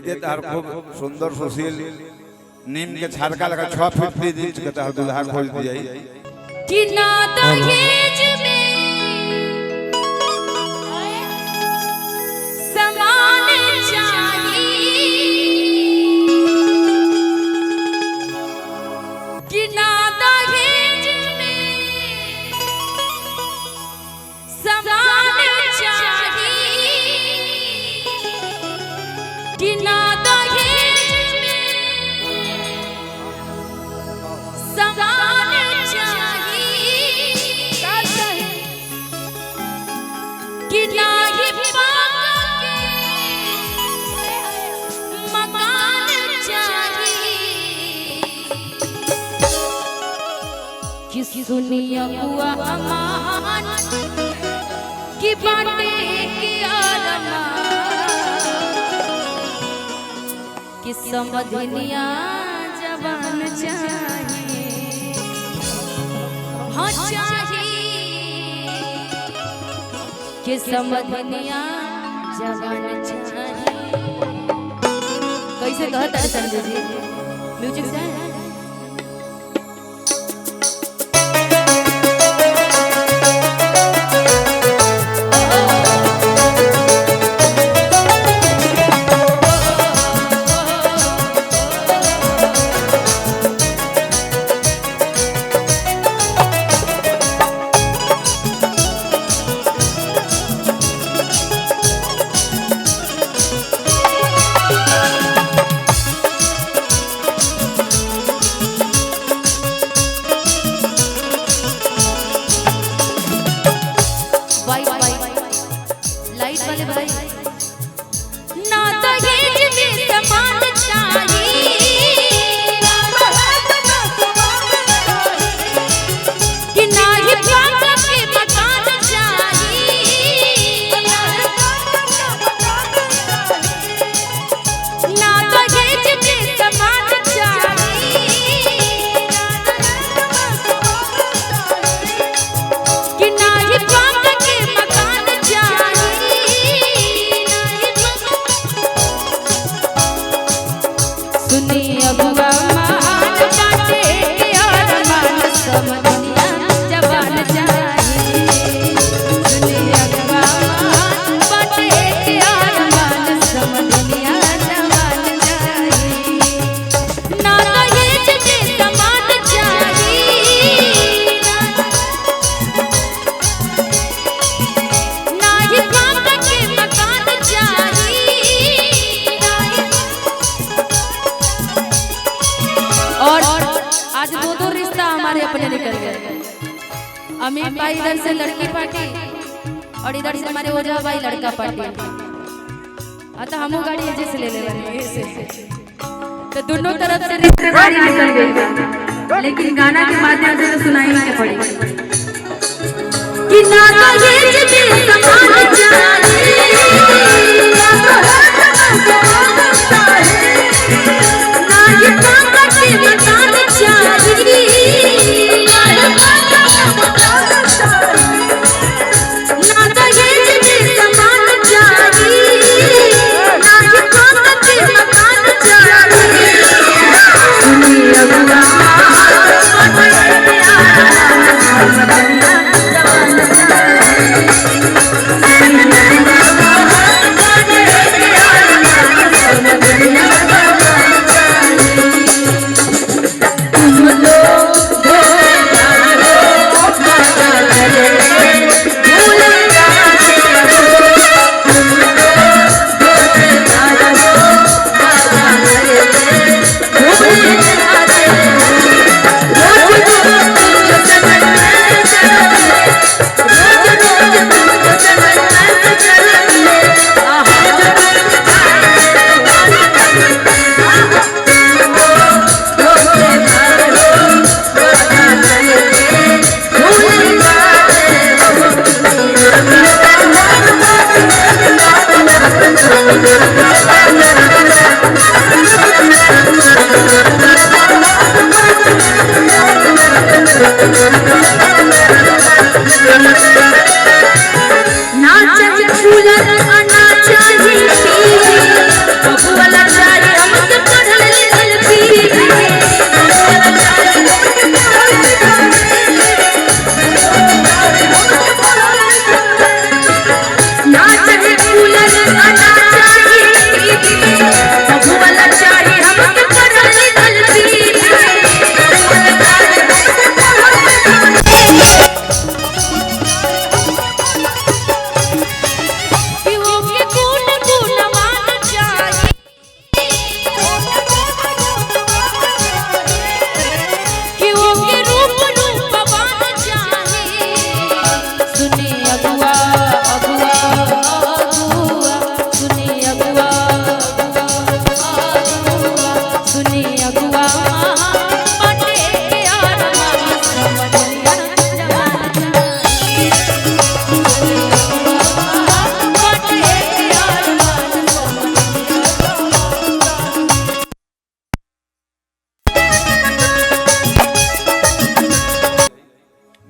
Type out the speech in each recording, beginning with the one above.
दे तार खूब सुंदर सुशील नीम के छाड़का लगा 6 फीट 3 इंच के तार दुल्हा खोज दिया कि ना दहेज में समान चाहिए कि ना दहेज में समान चाहिए कि ना दहेज में समान कि नाही पाके मकान चाहिए कि सुनिया हुआ अमान कि बाटे के अरमान कि समझनिया जवान चाहिए हाँ चाहिए कि समझनिया जवान चाहिए। कैसे कहता है संजय जी म्यूजिक से लाइट वाले भाई ना दहेज में समान चाहिए कि ना ही पाका के मकान चाहिए ना दहेज में समान चाहिए कि ना ही पाका के मकान सुनी अबुआ मान बाटे और मान समझनिया जवान चाहिए सुनी अबुआ मान बाटे और मान समझनिया जवान चाहिए ना दहेज में समान चाहिए ना ही पाका के मकान चाहिए और आज दो रिश्ता हमारे अपने निकल गए। अमीर भाई इधर से लड़की पार्टी और इधर से हमारे ओझा भाई लड़का पार्टी। अतः हम गाड़ी ऐसे से ले ले तो दोनों तरफ से रिश्तेदारी निकल गई लेकिन गाना के माध्यम से तो सुनाई के पड़ी कि ना दहेज में समान चाहिए ना ही पाका के मकान चाहिए ना दहेज में समान चाहिए ना ही पाका के मकान चाहिए सुनी अबुआ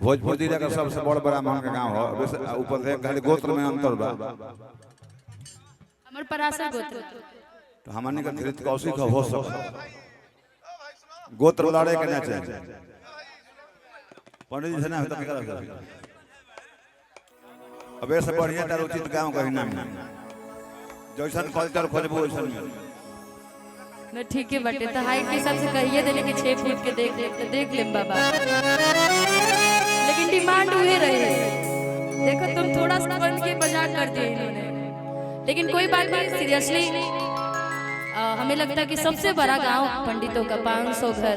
भोजपुर जिला का सबसे बड़ ब्राह्मण का गांव है वैसे ऊपर से खाली गोत्र में अंतर बा हमर पराशर गोत्र तो हमने का धृत कौशिक हो सकता गोत्र लड़े के ना चाहिए पंडित जी से ना होता निकल अब ऐसे बढ़िया तार उचित गांव कहीं नाम जैसन कल्चर खोजबो वैसन न ठीक है बटे तो हाइट के हिसाब से कहिए देने के 6 फीट के देख ले बाबा लेकिन डिमांड हुए रहे देखो तुम थोड़ा सा बन के मजाक कर दिए इन्होंने लेकिन कोई बात नहीं सीरियसली हमें लगता है कि सबसे बड़ा गांव पंडितों का 500 घर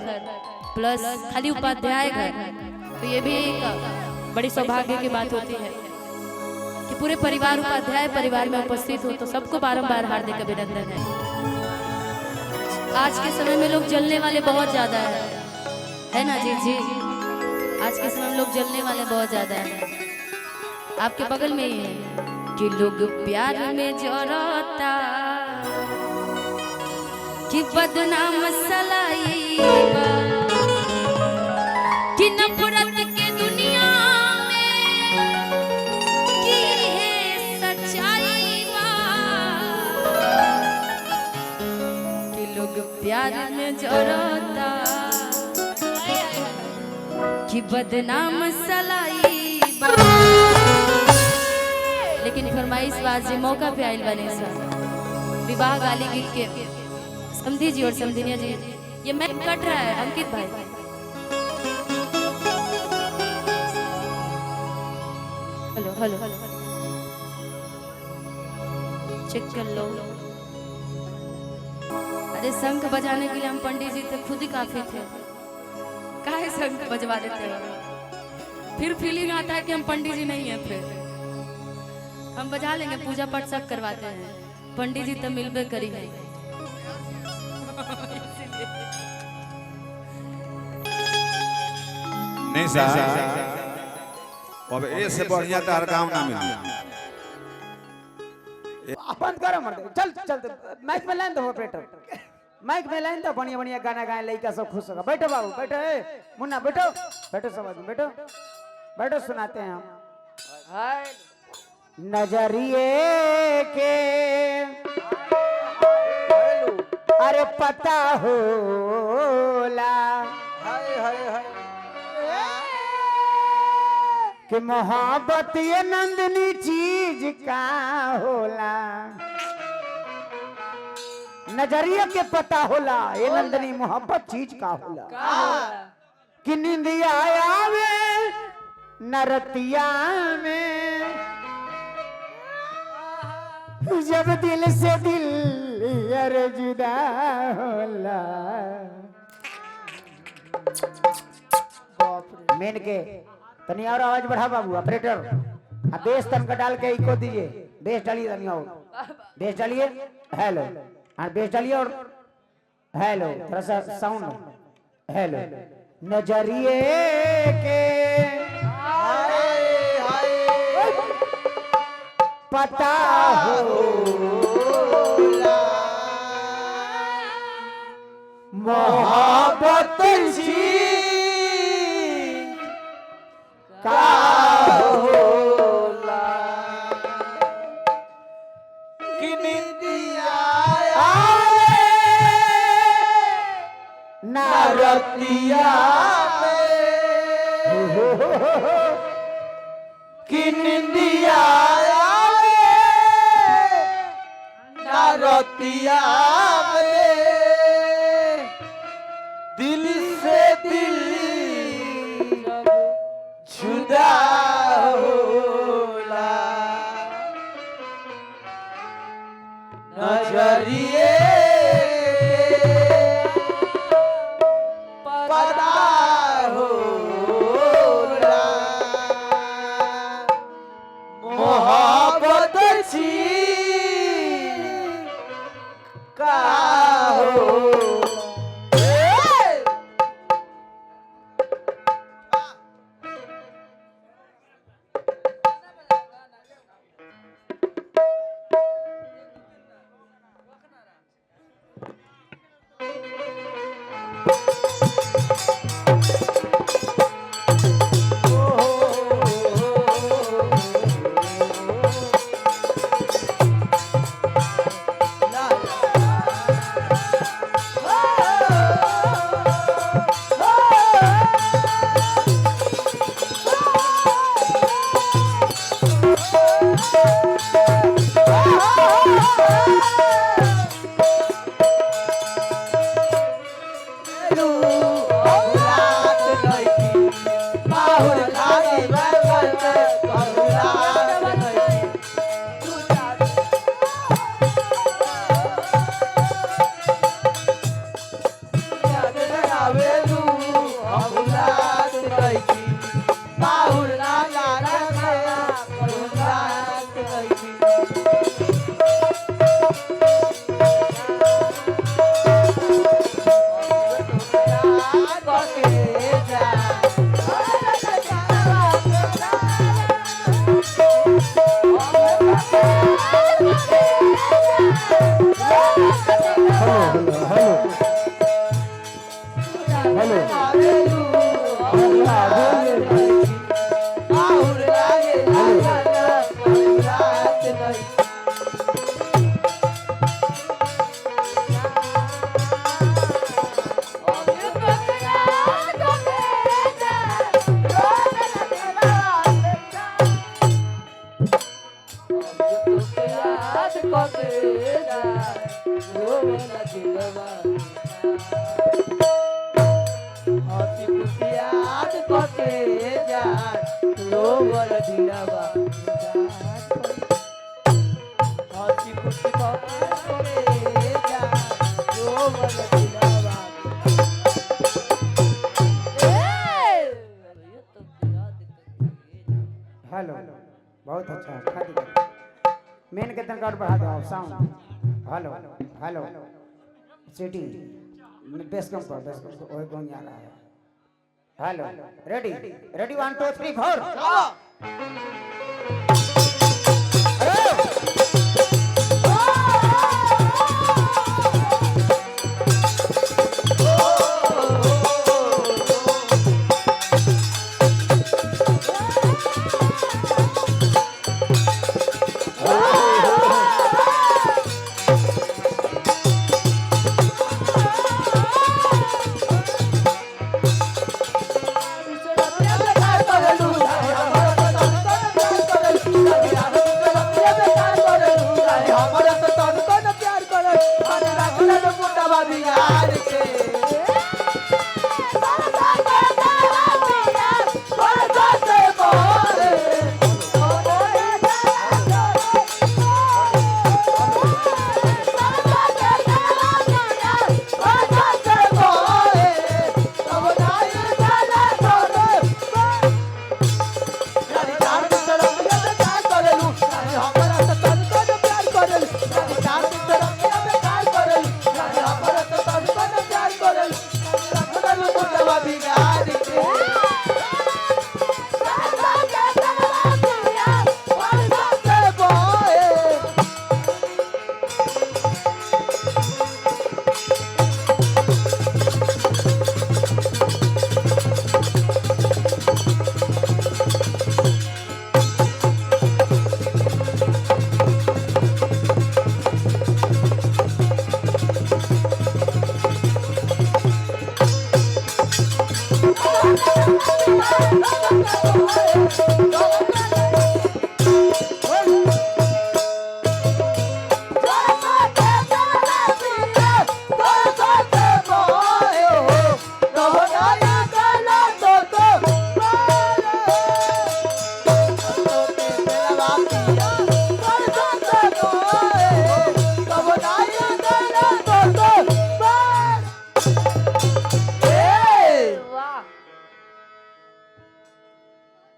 प्लस खाली उपाध्याय घर तो ये भी एक बड़ी सौभाग्य की बात होती है कि पूरे परिवार उपाध्याय परिवार में उपस्थित हो तो सबको बारंबार हार्दिक अभिनंदन है। आज के समय में लोग जलने वाले बहुत ज्यादा है ना जी जी आज के समय में लोग जलने वाले बहुत ज्यादा है आपके बगल में ही है कि लोग प्यार में जरता कि बदनाम सलाई कि नफरत के दुनिया में की है सच्चाई कि लोग प्यार में जरता कि बदनाम सलाई लेकिन फरमाइश बाजी मौका पे आइल बने सर विवाह गाली गीत के समधी जी और समधिनिया जी ये मैं कट रहा है अंकित भाई हेलो हेलो चेक कर लो अरे शंख बजाने के लिए हम पंडित जी थे खुद ही काफी थे काहे शंख बजवा देते हो फिर फीलिंग आता है कि हम पंडित जी नहीं है फिर हम बजा लेंगे पूजा पाठ सब करवाते हैं पंडित जी तो मिलबे करी है नहीं साहब अब ऐसे बढ़िया तार गांव ना मिली बंद करो मर्द चल चल माइक में लाइन दो ऑपरेटर माइक में लाइन दो बढ़िया बढ़िया गाना गाए लड़का सब खुश होगा बैठो बाबू बैठो ए मुन्ना बैठो बैठो सब आदमी बैठो बैठो सुनाते हैं हम नजरिए के अरे पता होला कि मोहब्बत ये नंदनी चीज का होला नजरिया के पता होला ये नंदनी मोहब्बत चीज का होला कि निंदिया आवे नरतिया में जब दिल से दिल यार जुदा होला मेन के तनी और आवाज बढ़ा बाबू ऑपरेटर बेस तन का डाल के इको दीजिए बेस डालिए तनी और बेस डालिए हेलो और बेस डालिए और हेलो थोड़ा सा साउंड हेलो नजरिए के पता होला मोहब्बत का होला कि निंदिया आवे नारतिया में कि निंदिया आवे नारतिया में दिल से दिल जुदा होला नजरिए पता होला मोहब्बत चीज का दिलवा हंसी खुशी याद करके जा रोवर दिलवा हंसी खुशी करके जा रोवर दिलवा हेलो बहुत अच्छा खाली मेन के तनका और बढ़ा दो साउंड हेलो हेलो सिटी बेस कम कर ओए कौन आ रहा है हेलो रेडी रेडी 1 2 3 4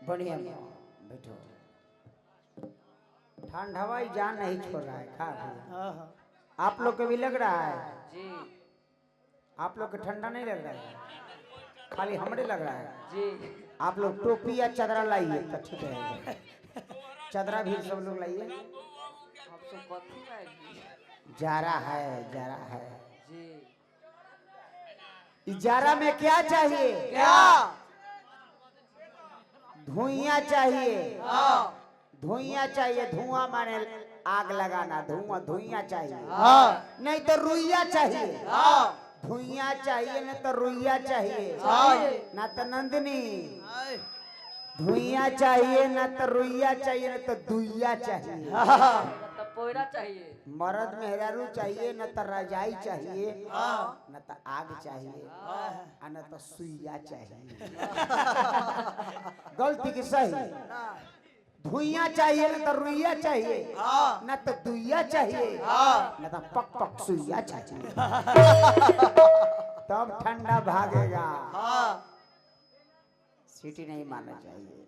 बढ़िया बैठो ठंड हवाई जान नहीं छोड़ रहा है खा आप लोग को भी लग रहा है जी आप लोग को ठंडा नहीं लग रहा है खाली हमरे लग रहा है जी आप लोग टोपी या चादरा लाइए तो ठीक है चादरा भी सब लोग लाइए हम सब कथी लाएगी जारा है जी इस जारा में क्या चाहिए क्या धुइयां चाहिए हाँ धुइयां चाहिए धुआं माने आग लगाना धुइयां चाहिए हाँ नहीं तो रुइया चाहिए हाँ धुइयां चाहिए न तो रुइया चाहिए हाँ। ना तो नंदनी धुइयां चाहिए न तो रुइया चाहिए न तो दुइया चाहिए मतलब पोयरा चाहिए मर्द मेहरारू चाहिए न तो रजाई चाहिए न तो आग चाहिए न तो सुइया चाहिए गलती की सही धुइयां चाहिए न तो रुइया चाहिए न तो दुइया चाहिए न तो पक पक सुइया चाहिए तब ठंडा भागेगा सीटी नहीं मारना चाहिए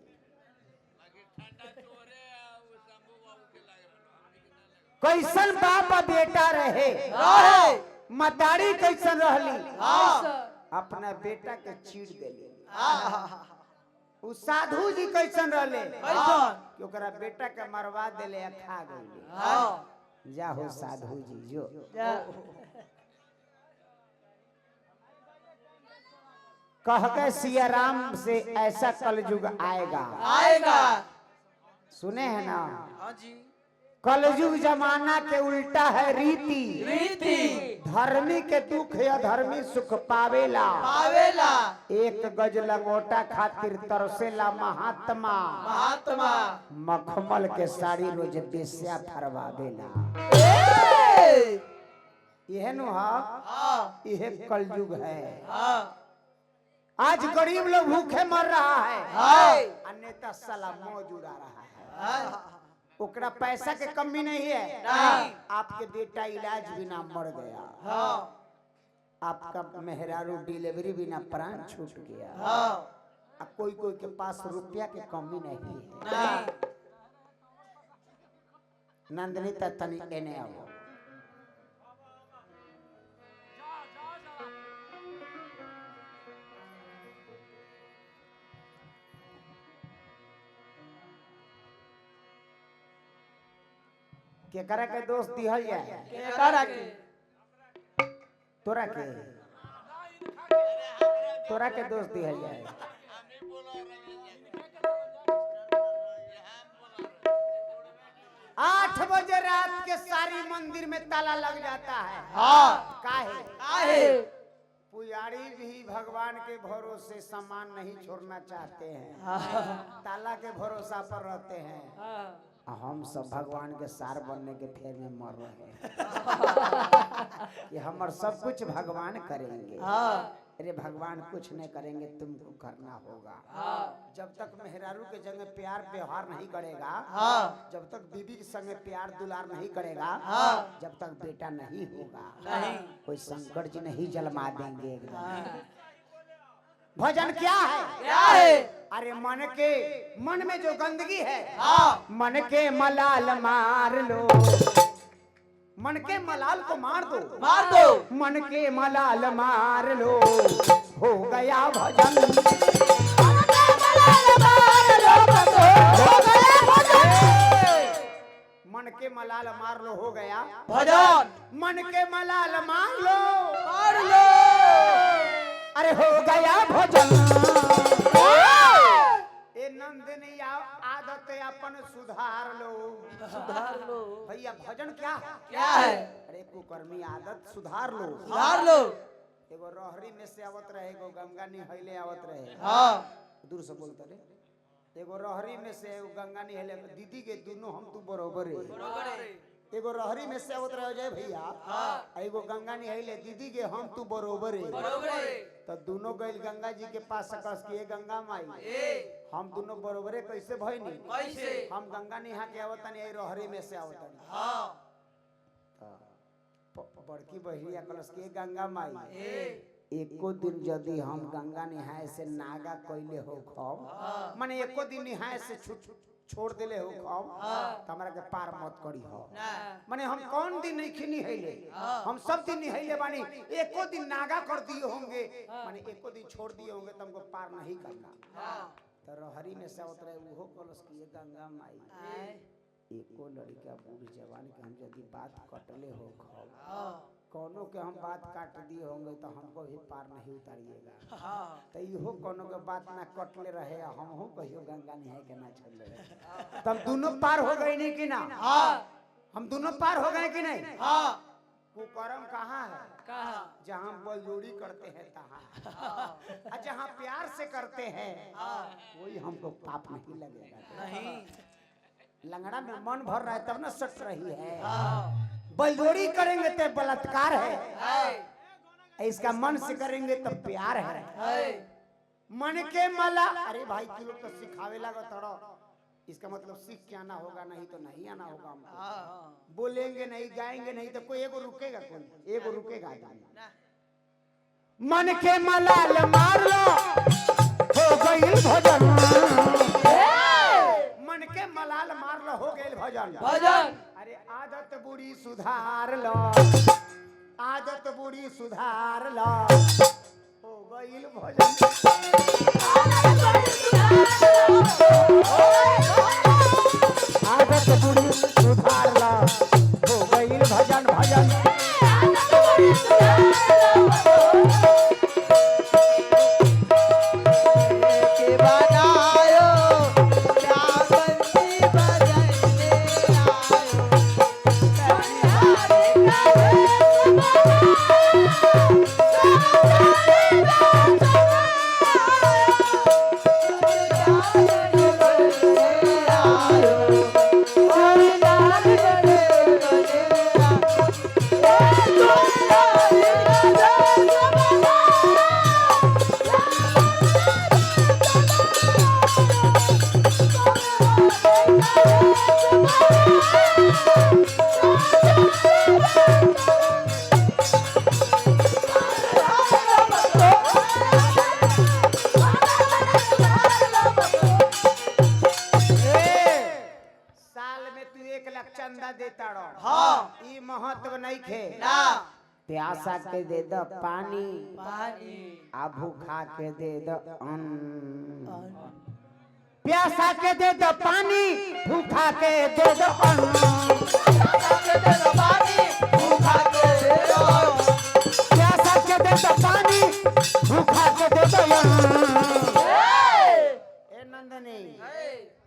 कैसन बाप बेटा रहे मतारी कैसन रहली अपना बेटा के चीड़ देली उ साधु जी कैसन रहले कि ओकरा बेटा के मरवा देले या खा गइले जा हो साधु जी जो कह के सिया राम से ऐसा कलयुग आएगा सुने हैं ना हाँ जी कलयुग जमाना के उल्टा है रीति धर्मी के दुख या धर्मी सुख पावेला एक गज लंगोटा खातिर तरसेला महात्मा मखमल के साड़ी रोज बेस्या फरवावेला यह नु यह कलयुग है। हाँ आज गरीब लोग भूखे मर रहा है, हाँ अन्यथा साला मौज उड़ा रहा है। ओकरा पैसा के कमी नहीं है, नहीं। आपके बेटा इलाज बिना मर गया, हाँ आपका मेहरारू डिलीवरी बिना प्राण छूट गया, हाँ कोई कोई के पास रुपया के कमी नहीं है। नहीं नंदनी तनी एने आओ। केकरा के दोस्त दिहल जाए? केकरा के? तोरा के तोरा के दोस्त दिहल जाए। 8 बजे रात के सारी मंदिर में ताला लग जाता है। हाँ काहे? काहे? पुजारी भी भगवान के भरोसे सामान नहीं छोड़ना चाहते हैं, हाँ ताला के भरोसा पर रहते हैं। हाँ हम सब भगवान के सार बनने के फेर में मर रहे हैं कि हमार सब कुछ भगवान करेंगे। हाँ अरे भगवान कुछ नहीं करेंगे, तुमको करना होगा। हाँ जब तक मेहरारू के जंग प्यार व्यवहार नहीं करेगा, हाँ जब तक बीबी के संग प्यार दुलार नहीं करेगा, हाँ जब तक बेटा नहीं होगा, नहीं कोई शंकर जी नहीं जन्मा देंगे एकदम। हाँ। भजन क्या है? क्या है? अरे मन में जो गंदगी है, हाँ मन के मलाल मार लो, मन के मलाल को मार दो, मार दो। मन के मलाल मार लो, हो गया भजन। मन के मलाल मार लो, हो गया भजन। मन के मलाल मार लो, मार लो। अरे हो गया भजन। ए नंदनी आदत अपन सुधार लो, सुधार लो। भैया भजन क्या है? क्या है? अरे कुकर्मी आदत सुधार लो। सुधार लो। एगो रहरी में से आवत रहे, एगो गंगा निहैले आवत रहे। हाँ दूर से बोलता रे। एगो रहरी में से एगो गंगा निहैले, दीदी के दोनों हम तू बरोबर है। बरोबर है। एगो रहरी में से आवत रहे जय भैया, हाँ एगो गंगा निहैले, दीदी के हम तू बरोबर है। बरोबर है। तो दोनों गइल गंगा जी के पास सकस के गंगा माई, ए हम दोनों बरोबरे कैसे भइनी? कैसे? हम गंगा निहा के आवतनी, ए रहरी में से आवतनी। हाँ बड़की बहिया कलश के गंगा माई, ए एको दिन यदि हम गंगा निहाय से नागा कैले हो खब, माने एको दिन निहाय से छोड़ देले हो खब, तो हमरा के पार मत करी हो। ना माने हम कौन दिन नहीं खिनी हैले, हम सब दिन निहैले बानी, एको दिन नागा कर दिए होंगे, माने एको दिन छोड़ दिए होंगे, तुमको पार नहीं करना। हाँ तो रहरी में से उतरे उहो कलश की गंगा माई, एको लड़का बूढ़ जवान के हम यदि बात कटले हो खब, कोनो के हम बात काट दिए होंगे तो हमको भी पार नहीं उतारिएगा। हाँ तो इहो कोनो के बात ना कटले रहे, हम हो कहियो गंगा निहाय के ना छोड़ले रहे, तब दोनों पार हो गए नहीं कि ना? हाँ हम दोनों पार हो गए कि नहीं? हाँ कुकर्म कहाँ है? कहा? जहाँ बलजोड़ी करते हैं तहाँ, और जहाँ प्यार से करते हैं वही हमको पाप नहीं लगेगा। नहीं। लंगड़ा में मन भर रहा है तब ना सट रही है, हाँ बलजोड़ी करेंगे तो बलात्कार है, है इसका मन से करेंगे तो प्यार है। है मन के मला, अरे भाई तू लोग तो सिखावे लगा थोड़ा, इसका मतलब सीख के आना होगा, नहीं तो नहीं आना होगा हमको। हाँ बोलेंगे नहीं, गाएंगे नहीं तो कोई एगो रुकेगा, कोई एगो रुकेगा। मन के मलाल मार लो, हो गई भजन। मन के मलाल मार लो, हो गई भजन। भजन। अरे आदत बुरी सुधार लो, आदत बुरी सुधार लो, हो गई भजन। आदत बुरी सुधार लो, हो गई भजन भजन। के बनायो जागंती बजने आयो महत्व नहीं खे ना प्यासा के दे द पानी पानी आ भूखा के दे द अन्न प्यासा के दे द पानी भूखा के दे द अन्न भूखा के दे दो प्यासा के दे द पानी भूखा के दे द अन्न ए नंदनी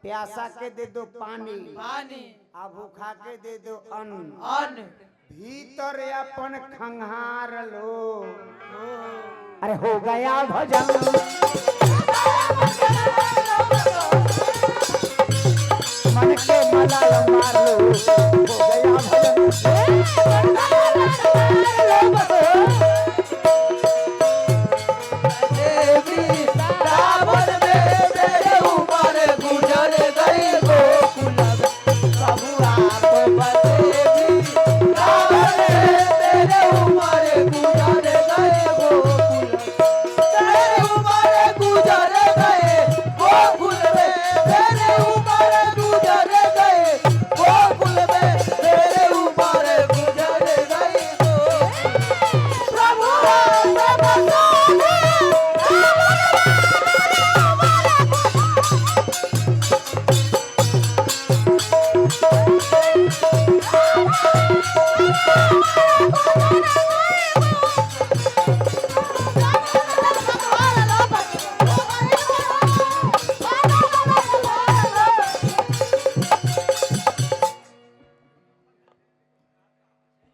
प्यासा के दे दो पानी पानी आ भूखा के दे दो अन्न अन्न भीतर अपन खंगार लो अरे हो गया भजन मन के मलाल मार लो हो गया देवी रावण में तेरे ऊपर गुजर गई गोकुल प्रभु आप बतेगी रावण में तेरे ऊपर गुजर गए गोकुल तेरे ऊपर गुजर गए गोकुल में तेरे ऊपर गुजर गए गोकुल में तेरे ऊपर गुजर गए प्रभु आप बतेगी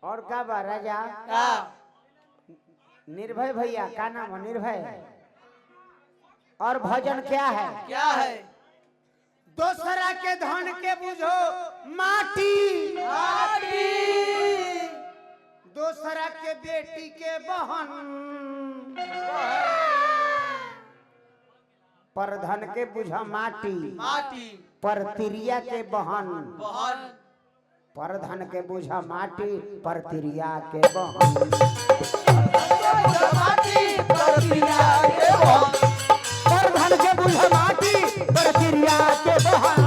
और का बा राजा निर्भय भैया का नाम है निर्भय और भजन क्या है क्या है दूसरा के धन के बुझो माटी दूसरा के बेटी के बहन पर धन के बुझा माटी माटी पर तिरिया के बहन बहन पर धन के बुझा माटी पर तिरिया के बहन माटी प्रक्रिया के बहन पर धन के बुझा माटी पर तिरिया के बहन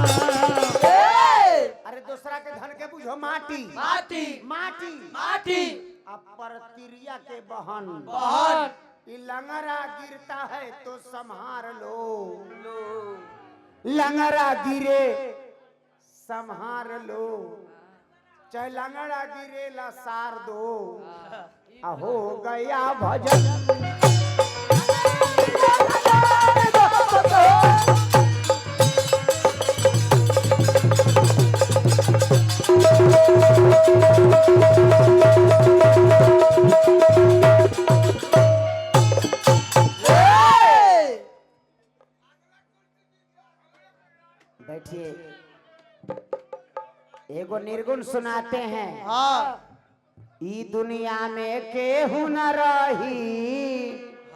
अरे दूसरा के धन के बुझो माटी माटी माटी माटी अब पर तिरिया के बहन बहन ये लंगरा गिरता है तो संहार लो लंगरा गिरे संहार लो चाहे लंगड़ा गिरे ला सार दो हो गया भजन बैठिए एगो निर्गुण सुनाते हैं हाँ ई दुनिया में केहू न रही